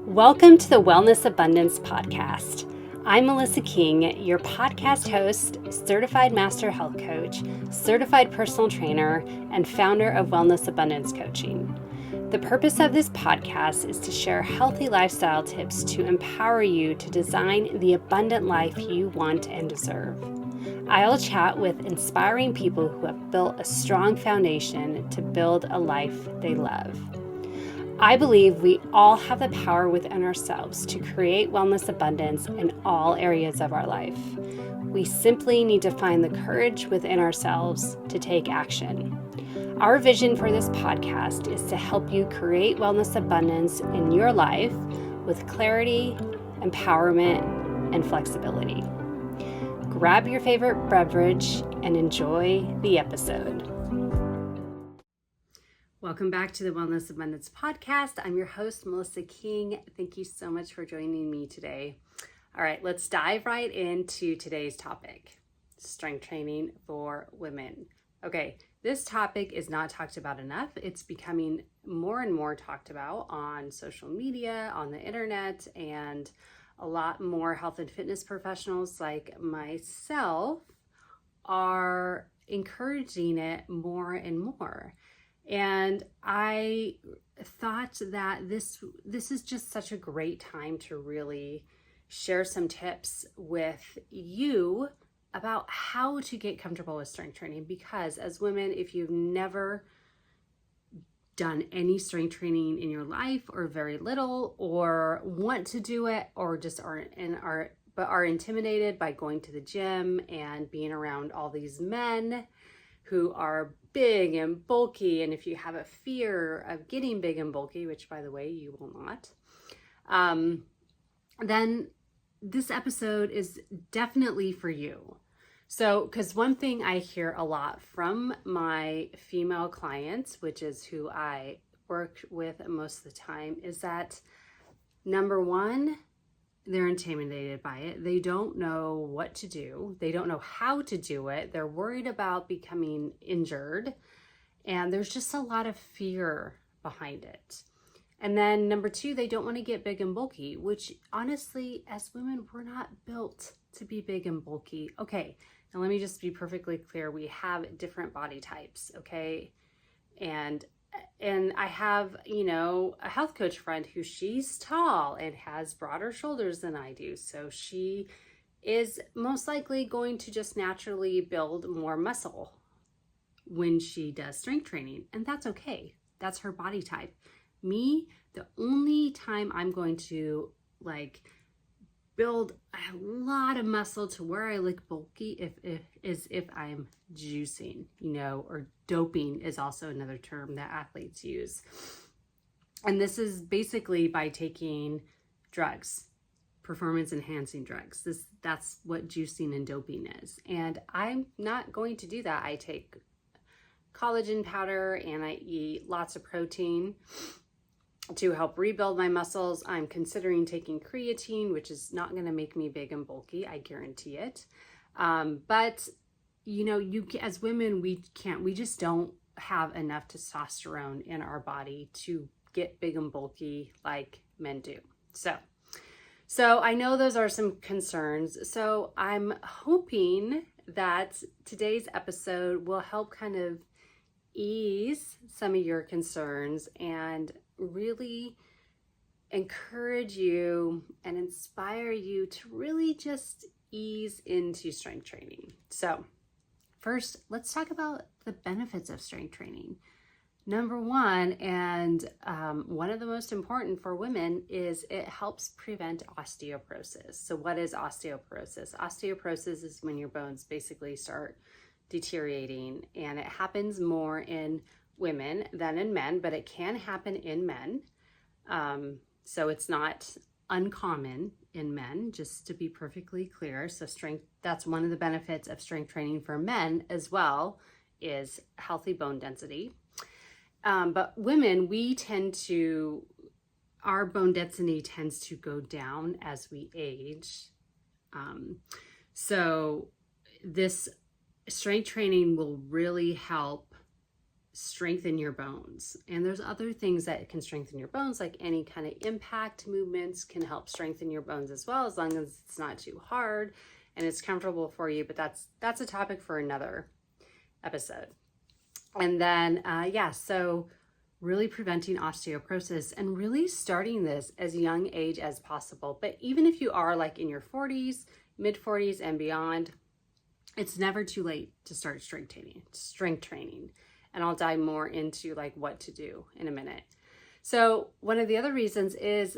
Welcome to the Wellness Abundance Podcast. I'm Melissa King, your podcast host, certified master health coach, certified personal trainer, and founder of Wellness Abundance Coaching. The purpose of this podcast is to share healthy lifestyle tips to empower you to design the abundant life you want and deserve. I'll chat with inspiring people who have built a strong foundation to build a life they love. I believe we all have the power within ourselves to create wellness abundance in all areas of our life. We simply need to find the courage within ourselves to take action. Our vision for this podcast is to help you create wellness abundance in your life with clarity, empowerment, and flexibility. Grab your favorite beverage and enjoy the episode. Welcome back to the Wellness Abundance Podcast. I'm your host, Melissa King. Thank you so much for joining me today. All right, let's dive right into today's topic, strength training for women. Okay, this topic is not talked about enough. It's becoming more and more talked about on social media, on the internet, and a lot more health and fitness professionals like myself are encouraging it more and more. And I thought that this is just such a great time to really share some tips with you about how to get comfortable with strength training. Because as women, if you've never done any strength training in your life, or very little, or want to do it, or just are intimidated by going to the gym and being around all these men who are big and bulky, and if you have a fear of getting big and bulky, which by the way you will not, then this episode is definitely for you. So, because one thing I hear a lot from my female clients, which is who I work with most of the time, is that number one, they're intimidated by it. They don't know what to do. They don't know how to do it. They're worried about becoming injured. And there's just a lot of fear behind it. And then number two, they don't want to get big and bulky, which honestly, as women, we're not built to be big and bulky. Okay, now let me just be perfectly clear. We have different body types, okay? And I have, a health coach friend who she's tall and has broader shoulders than I do. So she is most likely going to just naturally build more muscle when she does strength training. And that's okay. That's her body type. Me, the only time I'm going to build a lot of muscle to where I look bulky if I'm juicing, or doping is also another term that athletes use. And this is basically by taking drugs, performance enhancing drugs. That's what juicing and doping is. And I'm not going to do that. I take collagen powder and I eat lots of protein to help rebuild my muscles. I'm considering taking creatine, which is not going to make me big and bulky, I guarantee it. But as women, we just don't have enough testosterone in our body to get big and bulky like men do. So I know those are some concerns. So I'm hoping that today's episode will help kind of ease some of your concerns and really encourage you and inspire you to really just ease into strength training. So first, let's talk about the benefits of strength training. Number one, and one of the most important for women, is it helps prevent osteoporosis. So what is osteoporosis? Osteoporosis is when your bones basically start deteriorating, and it happens more in women than in men, but it can happen in men. So it's not uncommon in men, just to be perfectly clear. So that's one of the benefits of strength training for men as well, is healthy bone density. But women, our bone density tends to go down as we age. So this strength training will really help strengthen your bones. And there's other things that can strengthen your bones, like any kind of impact movements can help strengthen your bones as well, as long as it's not too hard and it's comfortable for you. But that's a topic for another episode. And then, so really preventing osteoporosis and really starting this as young age as possible. But even if you are like in your 40s, mid 40s and beyond, it's never too late to start strength training. And I'll dive more into like what to do in a minute. So one of the other reasons is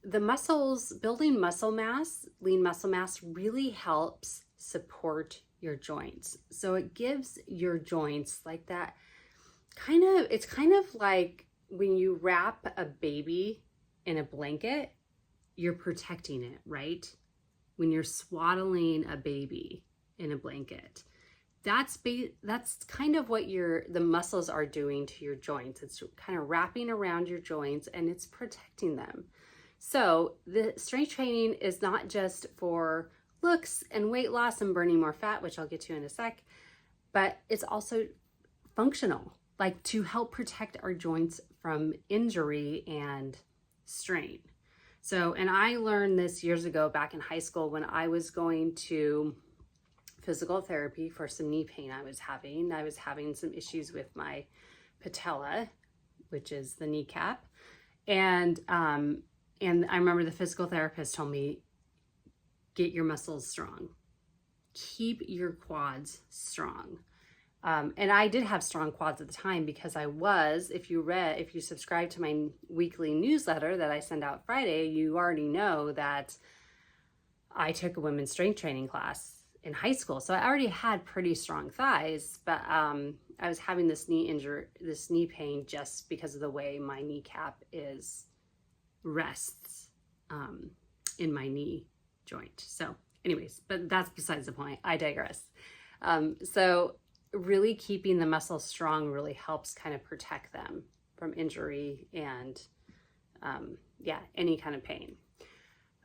the muscles, building muscle mass, lean muscle mass really helps support your joints. So it gives your joints like that it's kind of like when you wrap a baby in a blanket, you're protecting it, right? When you're swaddling a baby in a blanket, that's kind of what the muscles are doing to your joints. It's kind of wrapping around your joints and it's protecting them. So the strength training is not just for looks and weight loss and burning more fat, which I'll get to in a sec, but it's also functional, like to help protect our joints from injury and strain. So, and I learned this years ago back in high school when I was going to physical therapy for some knee pain I was having. I was having some issues with my patella, which is the kneecap. And I remember the physical therapist told me, get your muscles strong. Keep your quads strong. And I did have strong quads at the time because I was, if you subscribe to my weekly newsletter that I send out Friday, you already know that I took a women's strength training class in high school. So I already had pretty strong thighs, but I was having this knee pain just because of the way my kneecap rests in my knee joint. So anyways, but that's besides the point. I digress. So really keeping the muscles strong really helps kind of protect them from injury and any kind of pain.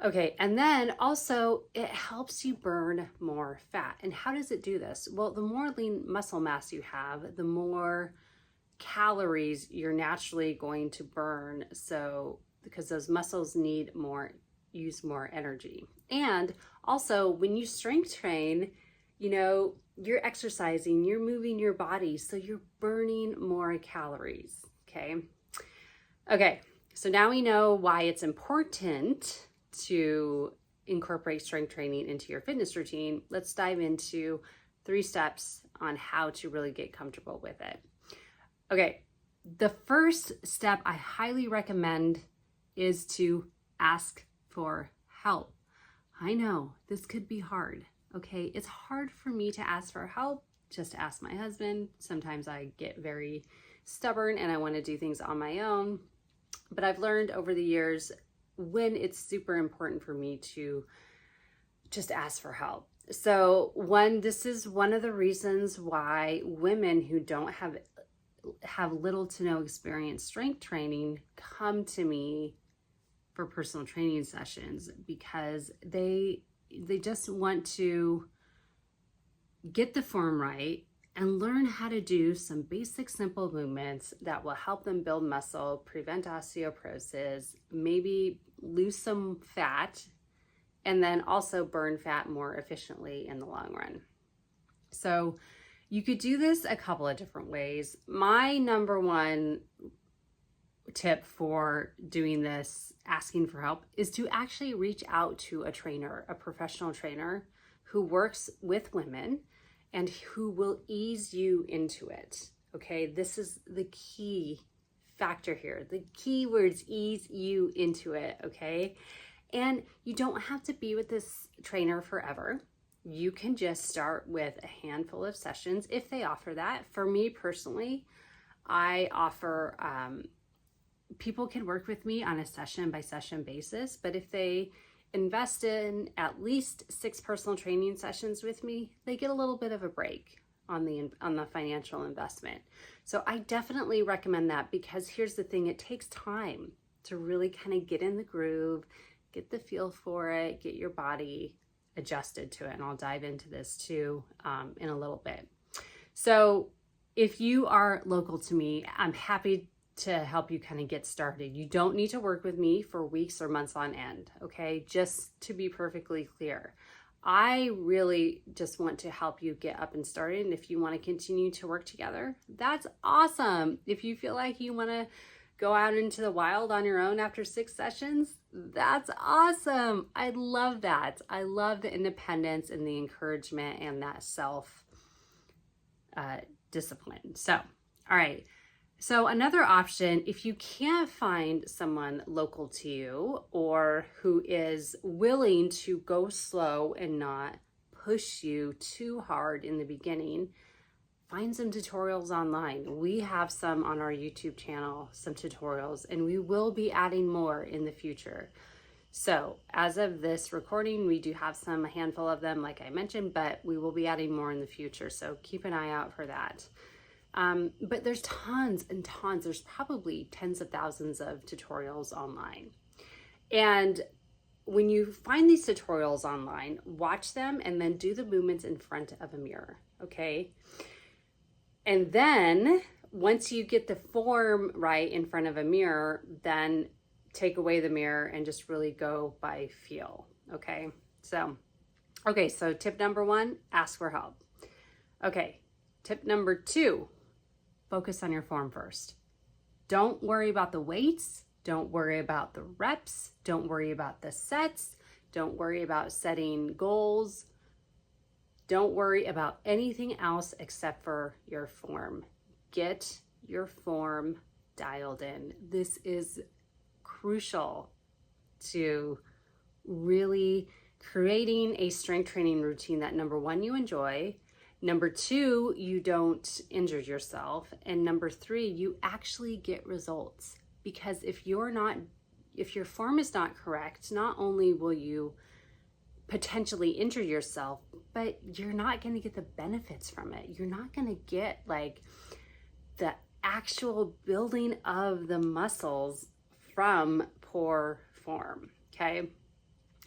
Okay, and then also it helps you burn more fat. And how does it do this? Well, the more lean muscle mass you have, the more calories you're naturally going to burn. So because those muscles use more energy. And also when you strength train, you're exercising, you're moving your body, so you're burning more calories, okay? Okay, so now we know why it's important to incorporate strength training into your fitness routine. Let's dive into 3 steps on how to really get comfortable with it. Okay, the first step I highly recommend is to ask for help. I know this could be hard. Okay, it's hard for me to ask for help, just to ask my husband. Sometimes I get very stubborn and I want to do things on my own. But I've learned over the years when it's super important for me to just ask for help. So this is one of the reasons why women who don't have little to no experience strength training come to me for personal training sessions, because they just want to get the form right and learn how to do some basic simple movements that will help them build muscle, prevent osteoporosis, maybe lose some fat, and then also burn fat more efficiently in the long run. So you could do this a couple of different ways. My number one tip for doing this, asking for help, is to actually reach out to a trainer, a professional trainer who works with women and who will ease you into it. Okay, this is the key factor here. The key words: ease you into it, okay? And you don't have to be with this trainer forever. You can just start with a handful of sessions if they offer that. For me personally, I offer people can work with me on a session by session basis, but if they invest in at least 6 personal training sessions with me, they get a little bit of a break on the financial investment. So I definitely recommend that, because here's the thing: it takes time to really kind of get in the groove, get the feel for it, get your body adjusted to it. And I'll dive into this too in a little bit. So if you are local to me, I'm happy to help you kind of get started. You don't need to work with me for weeks or months on end, okay? Just to be perfectly clear. I really just want to help you get up and started. And if you want to continue to work together, that's awesome. If you feel like you want to go out into the wild on your own after 6 sessions, that's awesome. I love that. I love the independence and the encouragement and that self discipline. So, all right. So another option, if you can't find someone local to you or who is willing to go slow and not push you too hard in the beginning, find some tutorials online. We have some on our YouTube channel, some tutorials, and we will be adding more in the future. So as of this recording, we do have a handful of them, like I mentioned, but we will be adding more in the future. So keep an eye out for that. But there's tons and tons. There's probably tens of thousands of tutorials online. And when you find these tutorials online, watch them and then do the movements in front of a mirror, okay? And then once you get the form right in front of a mirror, then take away the mirror and just really go by feel, okay? So tip number 1, ask for help. Okay, tip number 2, focus on your form first. Don't worry about the weights. Don't worry about the reps. Don't worry about the sets. Don't worry about setting goals. Don't worry about anything else except for your form. Get your form dialed in. This is crucial to really creating a strength training routine that, number 1, you enjoy. Number 2, you don't injure yourself. And number 3, you actually get results. Because if your form is not correct, not only will you potentially injure yourself, but you're not going to get the benefits from it. You're not going to get like the actual building of the muscles from poor form, okay?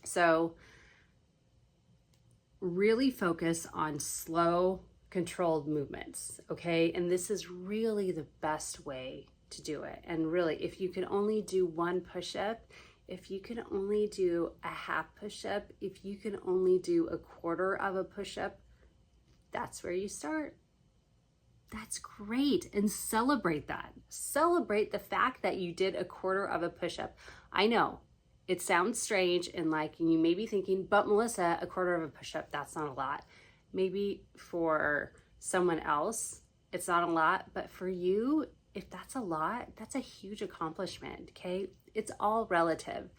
So really focus on slow, controlled movements, okay? And this is really the best way to do it. And really, if you can only do 1 push-up, if you can only do a half push-up, if you can only do a quarter of a push-up, that's where you start. That's great. And celebrate that. Celebrate the fact that you did a quarter of a push-up. I know it sounds strange and like you may be thinking, but Melissa, a quarter of a push-up, that's not a lot. Maybe for someone else, it's not a lot, but for you, if that's a lot, that's a huge accomplishment, okay? It's all relative.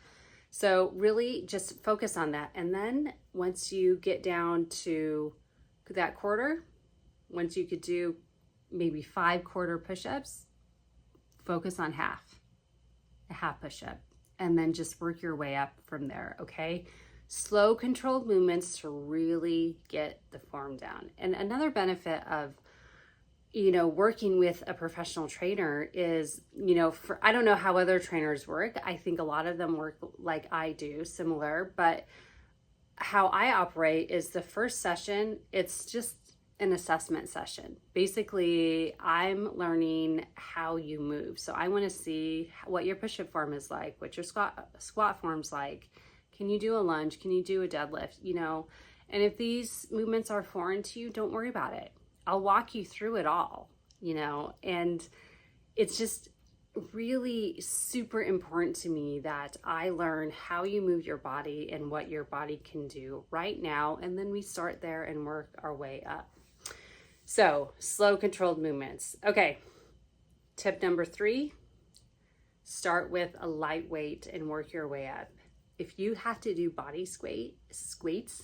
So really just focus on that. And then once you get down to that quarter, once you could do maybe 5 quarter push-ups, focus on a half push-up, and then just work your way up from there, okay? Slow, controlled movements to really get the form down. And another benefit of working with a professional trainer is, I don't know how other trainers work. I think a lot of them work like I do, similar, but how I operate is the first session, it's just an assessment session. Basically, I'm learning how you move. So I want to see what your push-up form is like, what your squat form's like. Can you do a lunge? Can you do a deadlift? And if these movements are foreign to you, don't worry about it. I'll walk you through it all, and it's just really super important to me that I learn how you move your body and what your body can do right now. And then we start there and work our way up. So slow, controlled movements. Okay. Tip number 3, start with a light weight and work your way up. If you have to do body squats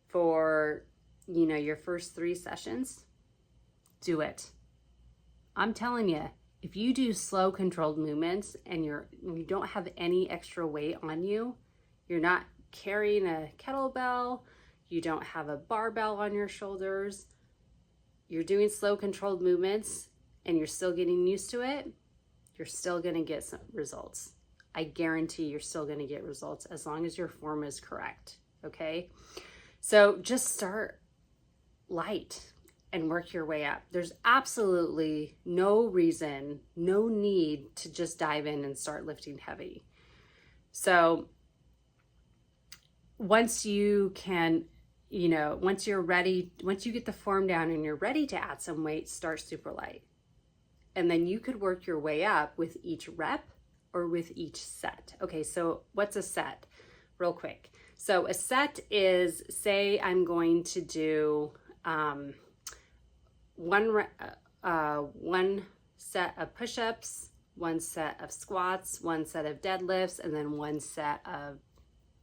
for your first 3 sessions, do it. I'm telling you, if you do slow, controlled movements and you don't have any extra weight on you, you're not carrying a kettlebell, you don't have a barbell on your shoulders, you're doing slow, controlled movements and you're still getting used to it, you're still going to get some results. I guarantee you're still going to get results as long as your form is correct, okay? So just start light and work your way up. There's absolutely no reason, no need to just dive in and start lifting heavy. So once you can, once you're ready, once you get the form down and you're ready to add some weight, start super light. And then you could work your way up with each rep or with each set. Okay, so what's a set? Real quick. So a set is, say I'm going to do one set of push-ups, one set of squats, one set of deadlifts, and then one set of,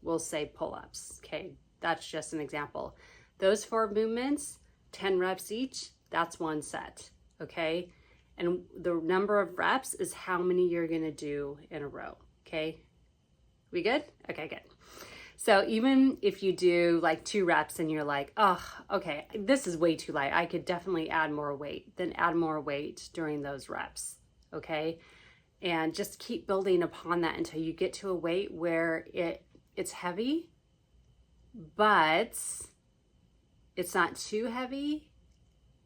we'll say, pull-ups. Okay, that's just an example. Those 4 movements, 10 reps each, that's one set. Okay, and the number of reps is how many you're gonna do in a row. Okay, we good? Okay, good. So even if you do like 2 reps and you're like, oh, okay, this is way too light, I could definitely add more weight, then add more weight during those reps, okay? And just keep building upon that until you get to a weight where it's heavy, but it's not too heavy,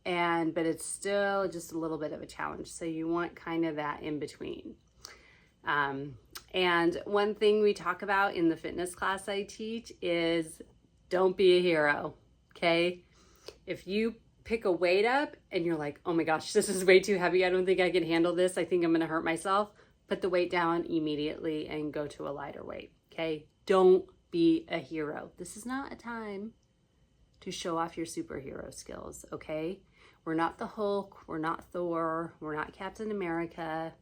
but it's still just a little bit of a challenge. So you want kind of that in between. And one thing we talk about in the fitness class I teach is don't be a hero, okay? If you pick a weight up and you're like, oh my gosh, this is way too heavy, I don't think I can handle this, I think I'm gonna hurt myself, put the weight down immediately and go to a lighter weight, okay? Don't be a hero. This is not a time to show off your superhero skills, okay? We're not the Hulk, we're not Thor, we're not Captain America.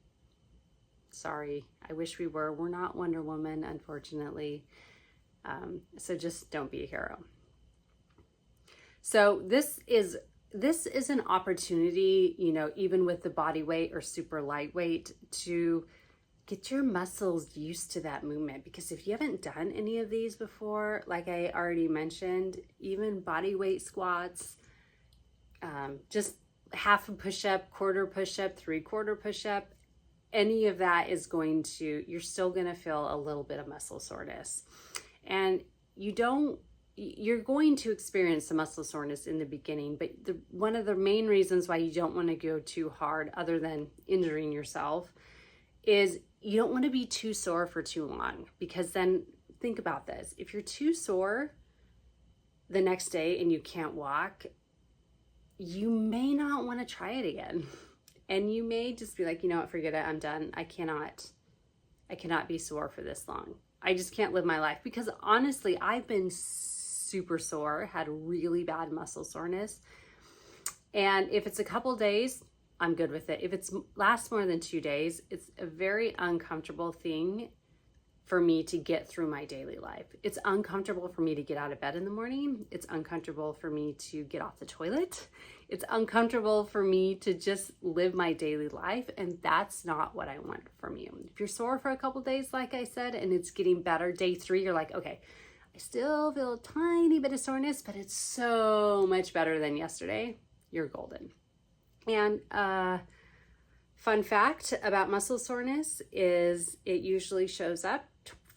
Sorry, I wish we were. We're not Wonder Woman, unfortunately. So just don't be a hero. So this is an opportunity, even with the body weight or super lightweight, to get your muscles used to that movement. Because if you haven't done any of these before, like I already mentioned, even body weight squats, just half a push-up, quarter push-up, 3/4 push-up, any of that is you're still going to feel a little bit of muscle soreness. And you're going to experience some muscle soreness in the beginning, but one of the main reasons why you don't want to go too hard, other than injuring yourself, is you don't want to be too sore for too long. Because then think about this. If you're too sore the next day and you can't walk, you may not want to try it again. And you may just be like, you know what, forget it, I'm done. I cannot be sore for this long. I just can't live my life. Because honestly, I've been super sore, had really bad muscle soreness. And if it's a couple days, I'm good with it. If it lasts more than 2 days, it's a very uncomfortable thing for me to get through my daily life. It's uncomfortable for me to get out of bed in the morning. It's uncomfortable for me to get off the toilet. It's uncomfortable for me to just live my daily life. And that's not what I want from you. If you're sore for a couple days, like I said, and it's getting better, day 3, you're like, okay, I still feel a tiny bit of soreness, but it's so much better than yesterday. You're golden. And fun fact about muscle soreness is it usually shows up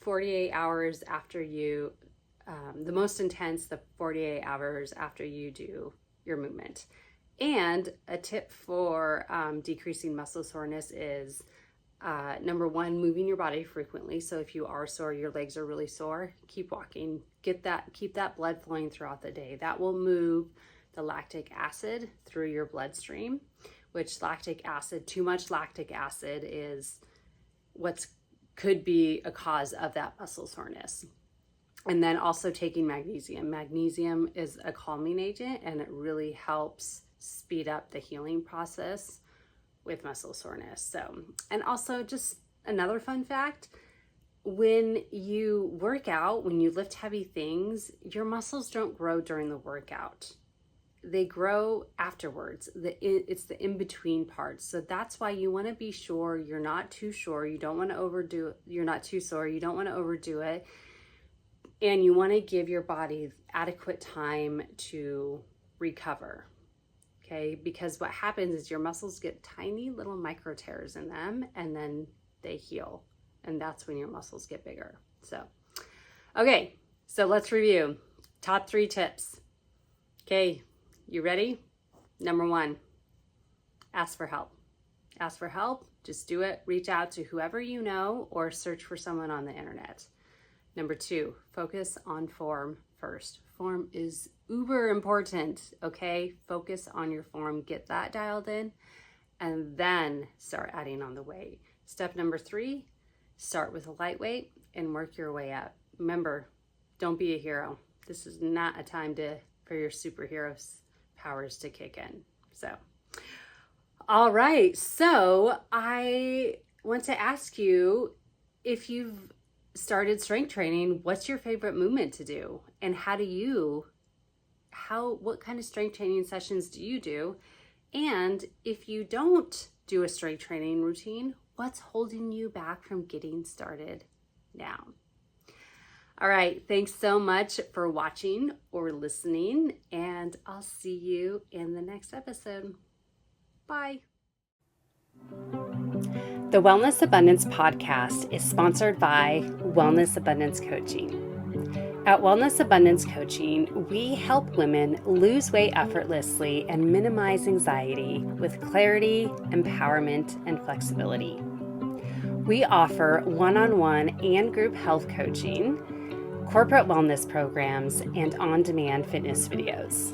48 hours after you, the most intense, the 48 hours after you do your movement. And a tip for decreasing muscle soreness is number 1, moving your body frequently. So if you are sore, your legs are really sore, keep walking, keep that blood flowing throughout the day. That will move the lactic acid through your bloodstream, which too much lactic acid is could be a cause of that muscle soreness. And then also taking magnesium. Magnesium is a calming agent and it really helps speed up the healing process with muscle soreness. So, and also just another fun fact, when you work out, when you lift heavy things, your muscles don't grow during the workout. They grow afterwards. It's the in-between parts. So that's why you want to be sure you're not too sore. You don't want to overdo it. You're not too sore. You don't want to overdo it. And you want to give your body adequate time to recover. Okay? Because what happens is your muscles get tiny little micro tears in them and then they heal. And that's when your muscles get bigger. So, okay. So let's review. Top 3 tips. Okay. You ready? Number one, ask for help. Ask for help. Just do it. Reach out to whoever you know or search for someone on the internet. Number two, focus on form first. Form is uber important, okay? Focus on your form. Get that dialed in and then start adding on the weight. Step number three, start with a lightweight and work your way up. Remember, don't be a hero. This is not a time for your superhero powers to kick in. So, all right. So I want to ask you, if you've started strength training, what's your favorite movement to do? And what kind of strength training sessions do you do? And if you don't do a strength training routine, what's holding you back from getting started now? All right, thanks so much for watching or listening, and I'll see you in the next episode. Bye. The Wellness Abundance Podcast is sponsored by Wellness Abundance Coaching. At Wellness Abundance Coaching, we help women lose weight effortlessly and minimize anxiety with clarity, empowerment, and flexibility. We offer one-on-one and group health coaching, corporate wellness programs, and on-demand fitness videos.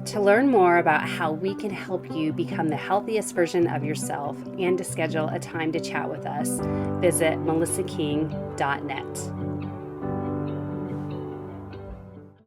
To learn more about how we can help you become the healthiest version of yourself and to schedule a time to chat with us, visit melissaking.net.